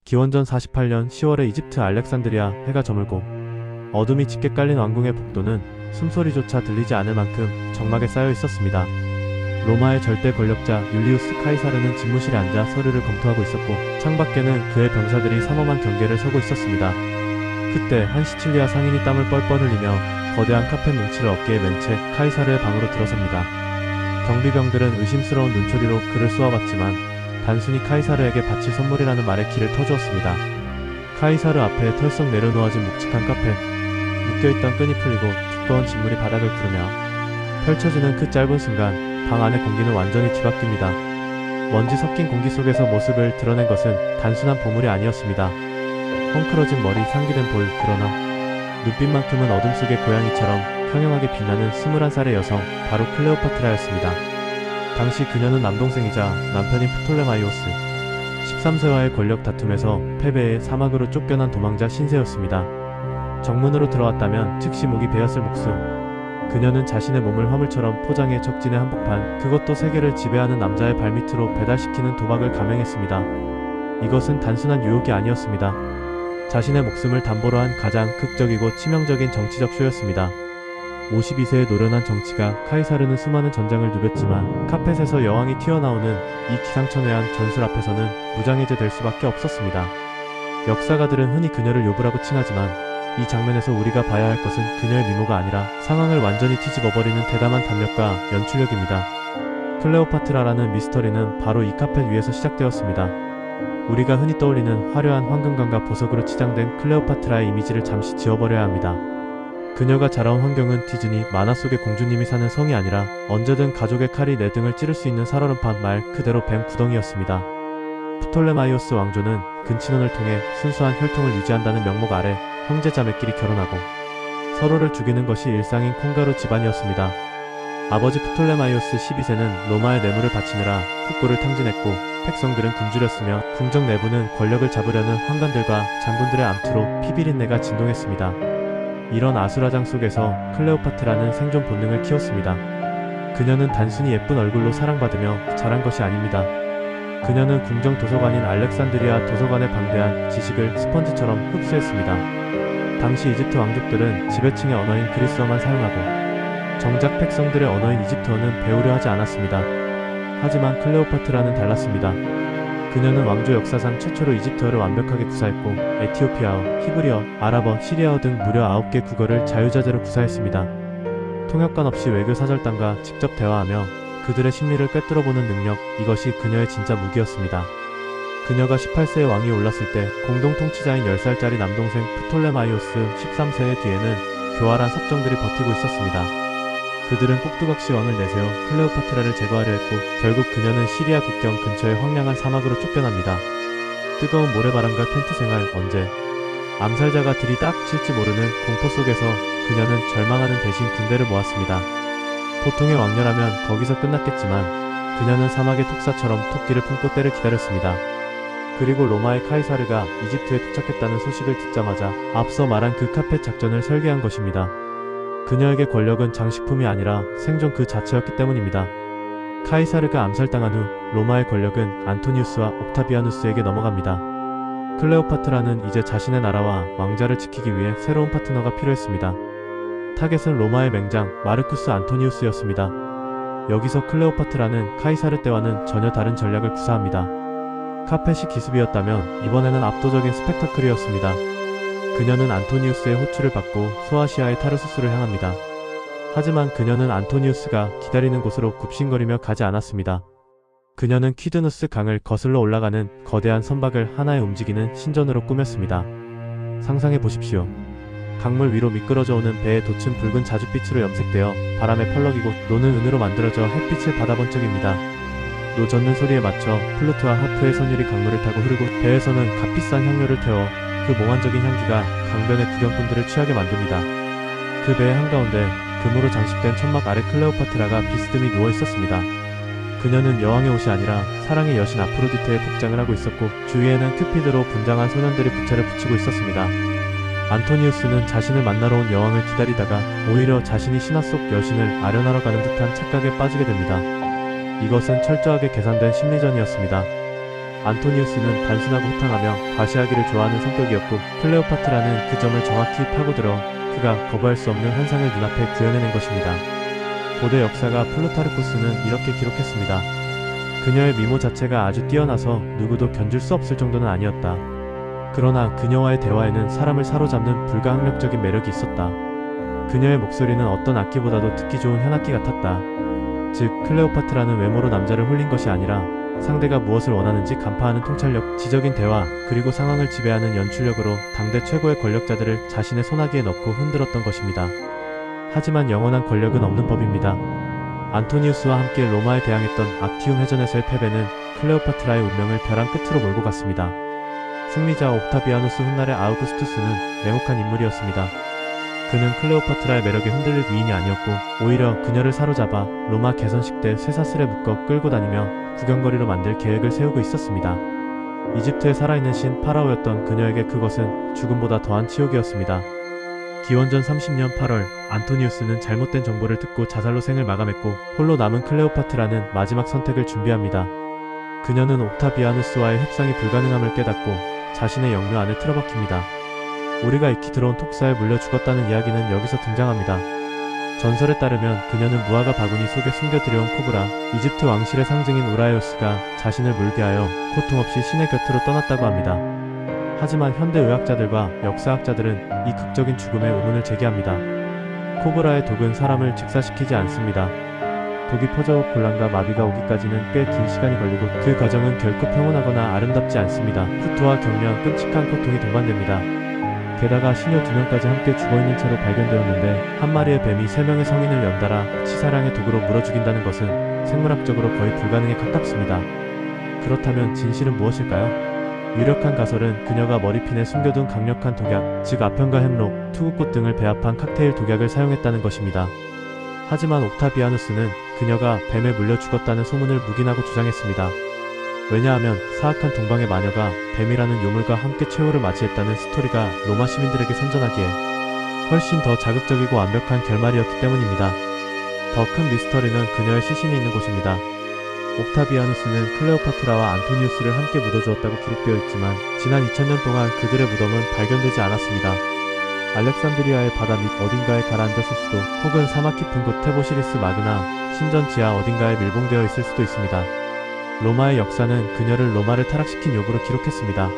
기원전 48년 10월에 이집트 알렉산드리아 해가 저물고 어둠이 짙게 깔린 왕궁의 복도는 숨소리조차 들리지 않을 만큼 적막에 쌓여 있었습니다. 로마의 절대 권력자 율리우스 카이사르는 집무실에 앉아 서류를 검토하고 있었고 창밖에는 그의 병사들이 삼엄한 경계를 서고 있었습니다. 그때 한 시칠리아 상인이 땀을 뻘뻘 흘리며 거대한 카펫 뭉치를 어깨에 맨 채 카이사르의 방으로 들어섭니다. 경비병들은 의심스러운 눈초리로 그를 쏘아봤지만 단순히 카이사르에게 바칠 선물이라는 말에 기를 터주었습니다. 카이사르 앞에 털썩 내려놓아진 묵직한 카펫, 묶여있던 끈이 풀리고 두꺼운 진물이 바닥을 구르며 펼쳐지는 그 짧은 순간 방 안의 공기는 완전히 뒤바뀝니다. 먼지 섞인 공기 속에서 모습을 드러낸 것은 단순한 보물이 아니었습니다. 헝클어진 머리, 상기된 볼, 그러나 눈빛만큼은 어둠 속의 고양이처럼 평형하게 빛나는 21살의 여성, 바로 클레오파트라였습니다. 당시 그녀는 남동생이자 남편인 프톨레마이오스 13세와의 권력 다툼에서 패배해 사막으로 쫓겨난 도망자 신세였습니다. 정문으로 들어왔다면 즉시 목이 베었을 목숨. 그녀는 자신의 몸을 화물처럼 포장해 적진의 한복판, 그것도 세계를 지배하는 남자의 발밑으로 배달시키는 도박을 감행했습니다. 이것은 단순한 유혹이 아니었습니다. 자신의 목숨을 담보로 한 가장 극적이고 치명적인 정치적 쇼였습니다. 52세에 노련한 정치가 카이사르는 수많은 전장을 누볐지만 카펫에서 여왕이 튀어나오는 이 기상천외한 전술 앞에서는 무장해제될 수밖에 없었습니다. 역사가들은 흔히 그녀를 요브라고 칭하지만 이 장면에서 우리가 봐야 할 것은 그녀의 미모가 아니라 상황을 완전히 뒤집어버리는 대담한 담력과 연출력입니다. 클레오파트라라는 미스터리는 바로 이 카펫 위에서 시작되었습니다. 우리가 흔히 떠올리는 화려한 황금관과 보석으로 치장된 클레오파트라의 이미지를 잠시 지워버려야 합니다. 그녀가 자라온 환경은 디즈니 만화 속의 공주님이 사는 성이 아니라 언제든 가족의 칼이 내 등을 찌를 수 있는 살얼음판, 말 그대로 뱀 구덩이였습니다. 프톨레마이오스 왕조는 근친혼을 통해 순수한 혈통을 유지한다는 명목 아래 형제자매끼리 결혼하고 서로를 죽이는 것이 일상인 콩가루 집안이었습니다. 아버지 프톨레마이오스 12세는 로마의 뇌물을 바치느라 국고를 탕진했고 백성들은 굶주렸으며 궁정 내부는 권력을 잡으려는 환관들과 장군들의 암투로 피비린내가 진동했습니다. 이런 아수라장 속에서 클레오파트라는 생존 본능을 키웠습니다. 그녀는 단순히 예쁜 얼굴로 사랑받으며 자란 것이 아닙니다. 그녀는 궁정 도서관인 알렉산드리아 도서관의 방대한 지식을 스펀지처럼 흡수했습니다. 당시 이집트 왕족들은 지배층의 언어인 그리스어만 사용하고 정작 백성들의 언어인 이집트어는 배우려 하지 않았습니다. 하지만 클레오파트라는 달랐습니다. 그녀는 왕조 역사상 최초로 이집트어를 완벽하게 구사했고 에티오피아어, 히브리어, 아랍어, 시리아어 등 무려 9개 국어를 자유자재로 구사했습니다. 통역관 없이 외교 사절단과 직접 대화하며 그들의 심리를 꿰뚫어보는 능력, 이것이 그녀의 진짜 무기였습니다. 그녀가 18세의 왕위 올랐을 때 공동통치자인 10살짜리 남동생 프톨레마이오스 13세의 뒤에는 교활한 섭정들이 버티고 있었습니다. 그들은 꼭두각시 왕을 내세워 클레오파트라를 제거하려 했고 결국 그녀는 시리아 국경 근처의 황량한 사막으로 쫓겨납니다. 뜨거운 모래바람과 텐트 생활, 언제 암살자가 들이닥칠지 모르는 공포 속에서 그녀는 절망하는 대신 군대를 모았습니다. 보통의 왕녀라면 거기서 끝났겠지만 그녀는 사막의 독사처럼 토끼를 품고 때를 기다렸습니다. 그리고 로마의 카이사르가 이집트에 도착했다는 소식을 듣자마자 앞서 말한 그 카펫 작전을 설계한 것입니다. 그녀에게 권력은 장식품이 아니라 생존 그 자체였기 때문입니다. 카이사르가 암살당한 후 로마의 권력은 안토니우스와 옥타비아누스에게 넘어갑니다. 클레오파트라는 이제 자신의 나라와 왕자를 지키기 위해 새로운 파트너가 필요했습니다. 타겟은 로마의 맹장 마르쿠스 안토니우스였습니다. 여기서 클레오파트라는 카이사르 때와는 전혀 다른 전략을 구사합니다. 카펫이 기습이었다면 이번에는 압도적인 스펙터클이었습니다. 그녀는 안토니우스의 호출을 받고 소아시아의 타르수스를 향합니다. 하지만 그녀는 안토니우스가 기다리는 곳으로 굽신거리며 가지 않았습니다. 그녀는 퀴드누스 강을 거슬러 올라가는 거대한 선박을 하나의 움직이는 신전으로 꾸몄습니다. 상상해 보십시오. 강물 위로 미끄러져 오는 배의 돛은 붉은 자줏빛으로 염색되어 바람에 펄럭이고 노는 은으로 만들어져 햇빛을 받아본 적입니다. 노 젓는 소리에 맞춰 플루트와 하프의 선율이 강물을 타고 흐르고 배에서는 값비싼 향료를 태워 그 몽환적인 향기가 강변의 구경꾼들을 취하게 만듭니다. 그 배의 한가운데 금으로 장식된 천막 아래 클레오파트라가 비스듬히 누워 있었습니다. 그녀는 여왕의 옷이 아니라 사랑의 여신 아프로디테의 복장을 하고 있었고 주위에는 큐피드로 분장한 소년들이 부채를 붙이고 있었습니다. 안토니우스는 자신을 만나러 온 여왕을 기다리다가 오히려 자신이 신화 속 여신을 아련하러 가는 듯한 착각에 빠지게 됩니다. 이것은 철저하게 계산된 심리전이었습니다. 안토니우스는 단순하고 호탕하며 과시하기를 좋아하는 성격이었고 클레오파트라는 그 점을 정확히 파고들어 그가 거부할 수 없는 환상을 눈앞에 구현해낸 것입니다. 고대 역사가 플루타르코스는 이렇게 기록했습니다. 그녀의 미모 자체가 아주 뛰어나서 누구도 견줄 수 없을 정도는 아니었다. 그러나 그녀와의 대화에는 사람을 사로잡는 불가항력적인 매력이 있었다. 그녀의 목소리는 어떤 악기보다도 듣기 좋은 현악기 같았다. 즉 클레오파트라는 외모로 남자를 홀린 것이 아니라 상대가 무엇을 원하는지 간파하는 통찰력, 지적인 대화, 그리고 상황을 지배하는 연출력으로 당대 최고의 권력자들을 자신의 손아귀에 넣고 흔들었던 것입니다. 하지만 영원한 권력은 없는 법입니다. 안토니우스와 함께 로마에 대항했던 악티움 해전에서의 패배는 클레오파트라의 운명을 벼랑 끝으로 몰고 갔습니다. 승리자 옥타비아누스 훗날의 아우구스투스는 냉혹한 인물이었습니다. 그는 클레오파트라의 매력에 흔들릴 위인이 아니었고 오히려 그녀를 사로잡아 로마 개선식 때 쇠사슬에 묶어 끌고 다니며 구경거리로 만들 계획을 세우고 있었습니다. 이집트에 살아있는 신 파라오였던 그녀에게 그것은 죽음보다 더한 치욕이었습니다. 기원전 30년 8월 안토니우스는 잘못된 정보를 듣고 자살로 생을 마감했고 홀로 남은 클레오파트라는 마지막 선택을 준비합니다. 그녀는 옥타비아누스와의 협상이 불가능함을 깨닫고 자신의 영묘 안에 틀어박힙니다. 우리가 익히 들어온 톡사에 물려 죽었다는 이야기는 여기서 등장합니다. 전설에 따르면 그녀는 무화과 바구니 속에 숨겨 들여온 코브라, 이집트 왕실의 상징인 우라에오스가 자신을 물게 하여 고통 없이 신의 곁으로 떠났다고 합니다. 하지만 현대 의학자들과 역사학자들은 이 극적인 죽음의 의문을 제기합니다. 코브라의 독은 사람을 직사시키지 않습니다. 독이 퍼져 곤란과 마비가 오기까지는 꽤 긴 시간이 걸리고 그 과정은 결코 평온하거나 아름답지 않습니다. 후투와 격렬, 끔찍한 고통이 동반됩니다. 게다가 시녀 2명까지 함께 죽어있는 채로 발견되었는데 한 마리의 뱀이 3명의 성인을 연달아 치사량의 독으로 물어 죽인다는 것은 생물학적으로 거의 불가능에 가깝습니다. 그렇다면 진실은 무엇일까요? 유력한 가설은 그녀가 머리핀에 숨겨둔 강력한 독약, 즉 아편과 햄록, 투구꽃 등을 배합한 칵테일 독약을 사용했다는 것입니다. 하지만 옥타비아누스는 그녀가 뱀에 물려 죽었다는 소문을 묵인하고 주장했습니다. 왜냐하면 사악한 동방의 마녀가 뱀이라는 요물과 함께 최후를 맞이했다는 스토리가 로마 시민들에게 선전하기에 훨씬 더 자극적이고 완벽한 결말이었기 때문입니다. 더 큰 미스터리는 그녀의 시신이 있는 곳입니다. 옥타비아누스는 클레오파트라와 안토니우스를 함께 묻어주었다고 기록되어 있지만 지난 2000년 동안 그들의 무덤은 발견되지 않았습니다. 알렉산드리아의 바다 밑 어딘가에 가라앉았을 수도, 혹은 사막 깊은 곳 테보시리스 마그나 신전 지하 어딘가에 밀봉되어 있을 수도 있습니다. 로마의 역사는 그녀를 로마를 타락시킨 요구로 기록했습니다.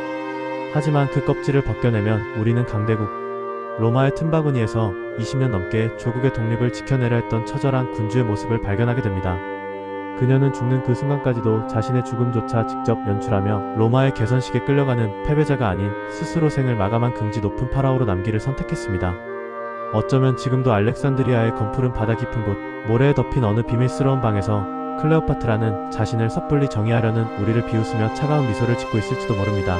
하지만 그 껍질을 벗겨내면 우리는 강대국 로마의 틈바구니에서 20년 넘게 조국의 독립을 지켜내려 했던 처절한 군주의 모습을 발견하게 됩니다. 그녀는 죽는 그 순간까지도 자신의 죽음조차 직접 연출하며 로마의 개선식에 끌려가는 패배자가 아닌 스스로 생을 마감한 긍지 높은 파라오로 남기를 선택했습니다. 어쩌면 지금도 알렉산드리아의 검푸른 바다 깊은 곳, 모래에 덮인 어느 비밀스러운 방에서 클레오파트라는 자신을 섣불리 정의하려는 우리를 비웃으며 차가운 미소를 짓고 있을지도 모릅니다.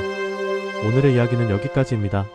오늘의 이야기는 여기까지입니다.